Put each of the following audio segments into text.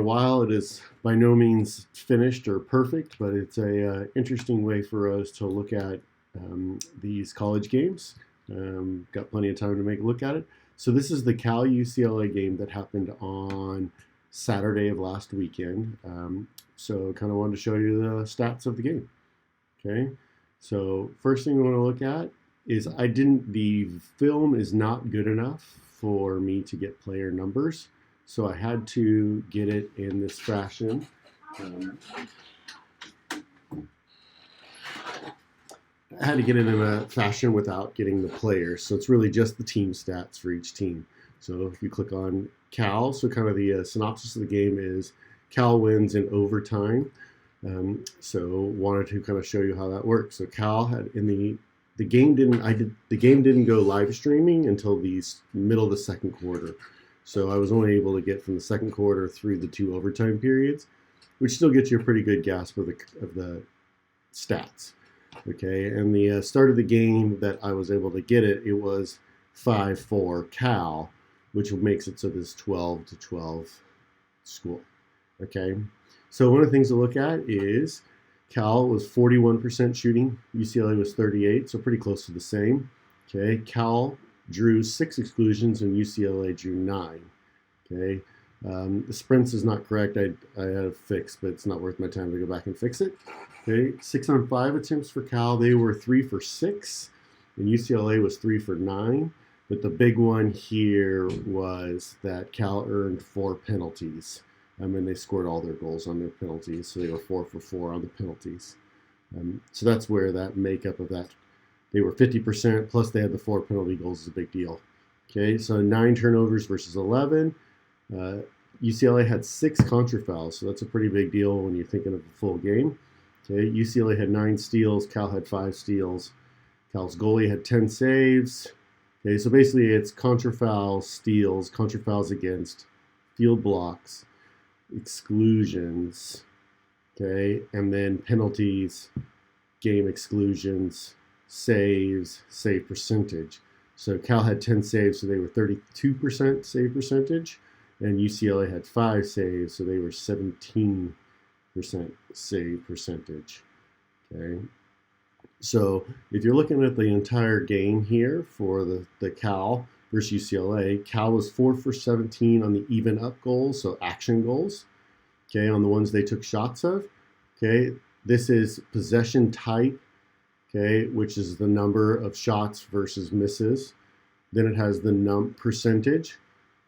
while. It is by no means finished or perfect, but it's a interesting way for us to look at these college games. Got plenty of time to make a look at it. So this is the Cal UCLA game that happened on Saturday of last weekend. So kind of wanted to show you the stats of the game. Okay, so first thing we want to look at is the film is not good enough for me to get player numbers. So I had to get it in this fashion. I had to get it in a fashion without getting the players. So it's really just the team stats for each team. So if you click on Cal, so kind of the synopsis of the game is Cal wins in overtime. So wanted to kind of show you how that works. So Cal had the game didn't go live streaming until the middle of the second quarter. So I was only able to get from the second quarter through the 2 overtime periods, which still gets you a pretty good grasp of the stats. Okay, and the start of the game that I was able to get it was 5-4 Cal, which makes it so this 12-12 school. Okay, so one of the things to look at is Cal was 41% shooting, UCLA was 38%, so pretty close to the same. Okay, Cal drew 6 exclusions and UCLA drew 9. Okay, the sprints is not correct. I had it fixed, but it's not worth my time to go back and fix it. Okay, 6-on-5 attempts for Cal. They were 3 for 6, and UCLA was 3 for 9. But the big one here was that Cal earned 4 penalties. And they scored all their goals on their penalties, so they were 4 for 4 on the penalties. So that's where that makeup of that, they were 50%, plus they had the 4 penalty goals is a big deal. Okay, so 9 turnovers versus 11. UCLA had 6 contra fouls, so that's a pretty big deal when you're thinking of the full game. Okay, UCLA had 9 steals, Cal had 5 steals. Cal's goalie had 10 saves. Okay, so basically it's contra fouls, steals, contra fouls against, field blocks, exclusions, okay, and then penalties, game exclusions, saves, save percentage. So Cal had 10 saves, so they were 32% save percentage, and UCLA had 5 saves, so they were 17% save percentage. Okay, so if you're looking at the entire game here for the Cal versus UCLA, Cal was 4 for 17 on the even up goals, so action goals, okay, on the ones they took shots of. Okay, this is possession type, okay, which is the number of shots versus misses. Then it has the percentage.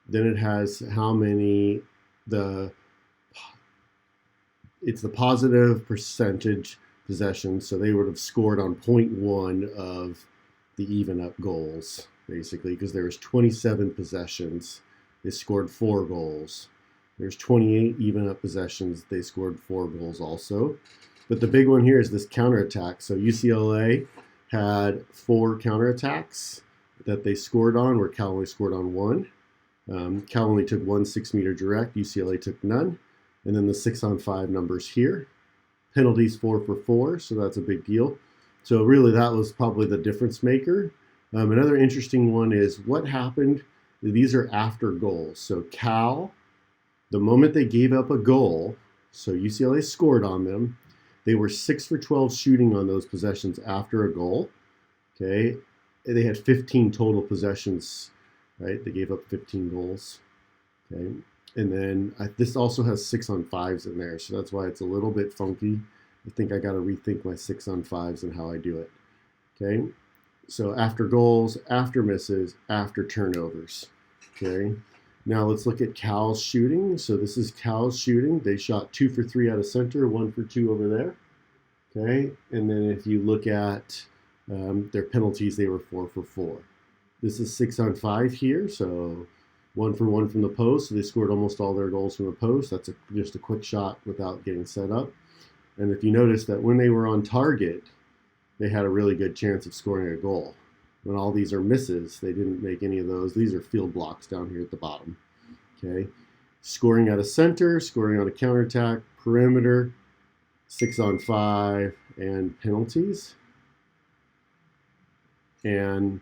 Then it has how many, it's the positive percentage possession, so they would have scored on 0.1 of the even up goals, basically, because there was 27 possessions, they scored 4 goals. There's 28 even up possessions, they scored 4 goals also. But the big one here is this counterattack. So UCLA had 4 counterattacks that they scored on, where Cal only scored on 1. Cal only took 1 6-meter direct, UCLA took none. And then the 6-on-5 numbers here. Penalties 4 for 4, so that's a big deal. So really that was probably the difference maker. Another interesting one is what happened. These are after goals. So Cal, the moment they gave up a goal, so UCLA scored on them, they were 6 for 12 shooting on those possessions after a goal. Okay, they had 15 total possessions, right? They gave up 15 goals. Okay, and then this also has 6-on-5s in there, so that's why it's a little bit funky. I think I got to rethink my 6-on-5s and how I do it. Okay, so after goals, after misses, after turnovers. Okay, now let's look at Cal's shooting. So this is Cal's shooting. They shot 2 for 3 out of center, 1 for 2 over there. Okay, and then if you look at their penalties, they were 4 for 4. This is 6-on-5 here, so 1 for 1 from the post. So they scored almost all their goals from the post. That's just a quick shot without getting set up. And if you notice that when they were on target, they had a really good chance of scoring a goal. When all these are misses, they didn't make any of those. These are field blocks down here at the bottom. Okay, scoring out of center, scoring on a counterattack, perimeter, 6-on-5, and penalties. And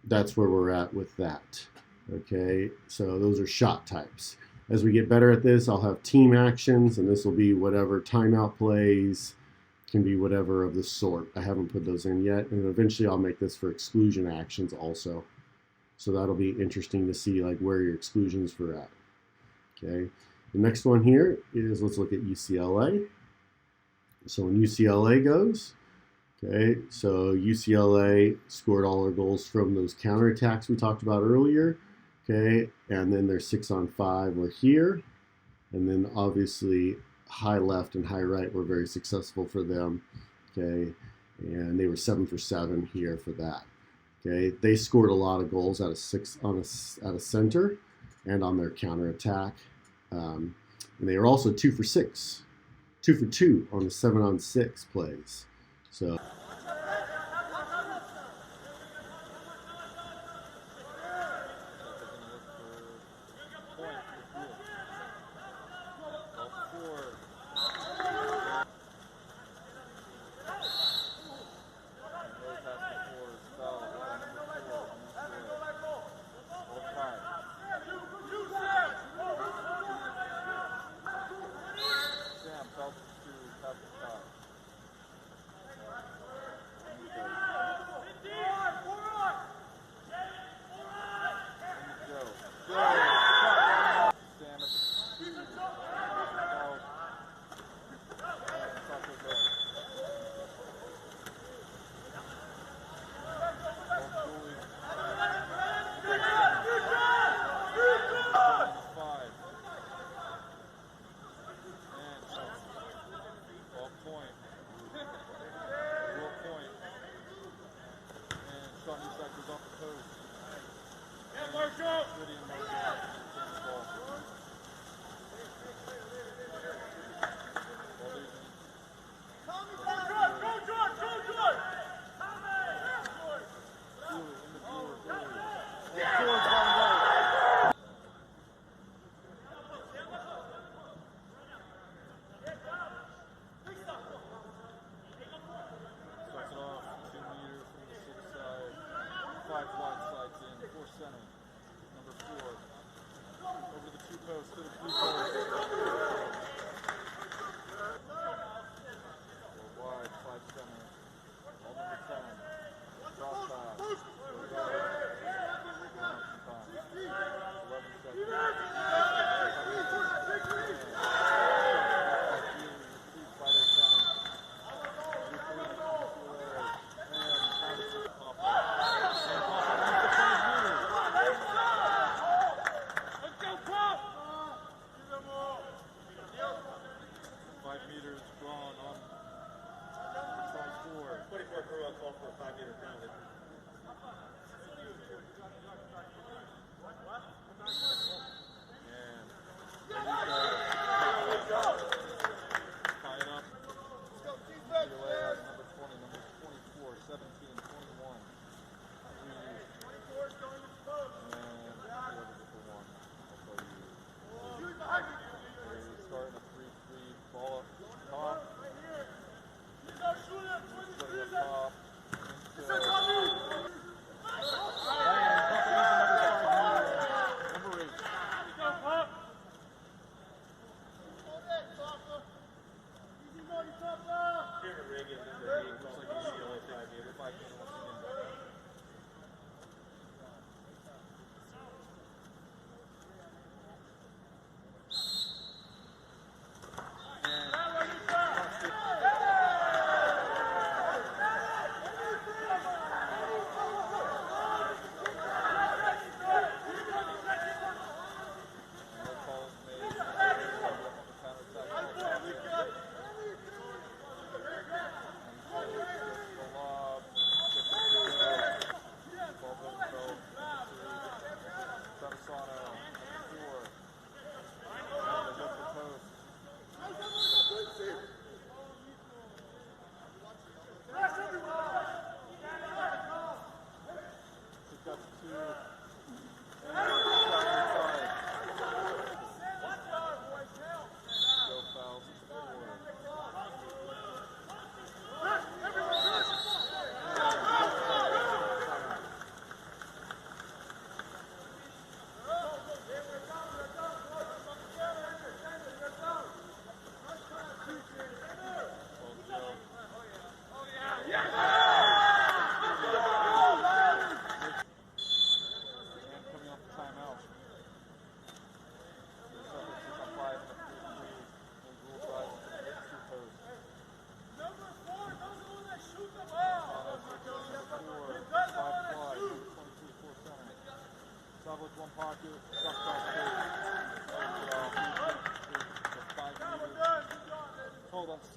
that's where we're at with that. Okay, so those are shot types. As we get better at this, I'll have team actions, and this will be whatever timeout plays, can be whatever of the sort. I haven't put those in yet, and eventually I'll make this for exclusion actions also. So that'll be interesting to see like where your exclusions are at. Okay. The next one here is, let's look at UCLA. So when UCLA goes, okay, so UCLA scored all their goals from those counterattacks we talked about earlier. Okay, and then their 6-on-5 were here, and then obviously high left and high right were very successful for them. Okay, and they were 7 for 7 here for that. Okay, they scored a lot of goals out of 6 on at a center and on their counterattack, and they were also 2 for 6, 2 for 2 on the 7-on-6 plays. So.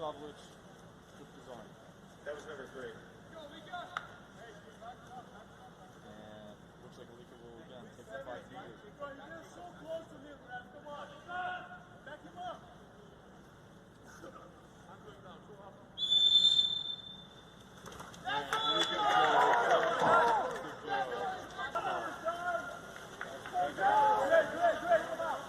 Savlich with his arm. That was number 3. And looks like Alika will again take the 5 meters. You're so close to him, Ref. Come on. Back him up. I'm going down. Go up. Great. Come out.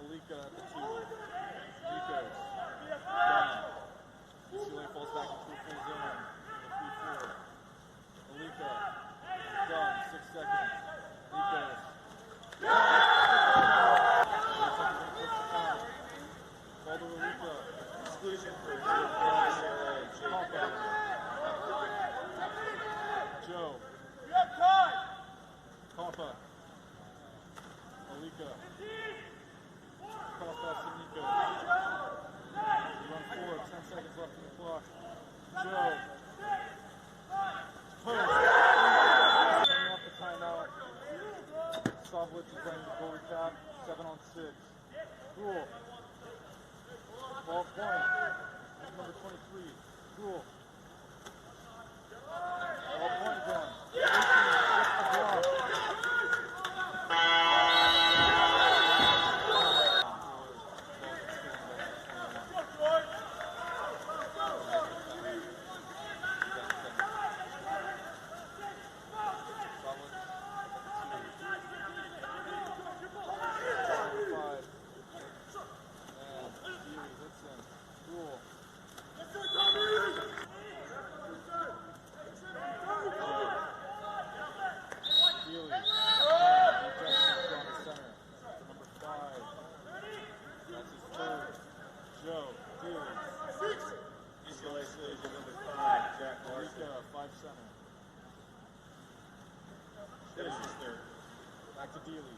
Alika at the 2. Nico's done. UCLA falls back into a full zone in the 3-4. Alika done. 6 seconds. Nico's call to Alika. Exclusion for UCLA. Joe. Compa. Alika. Cross pass to Nico. Run forward, 10 seconds left in the clock. Joe. Post. Coming off the timeout. Savlich is running the goalie cap. 7 on 6. Cool. Ball point. Number 23. Cool. Ball point again. Joe, Dealey. UCLA stage number 5, Jack Larson. 5 center. Finish his third. Back to Dealey.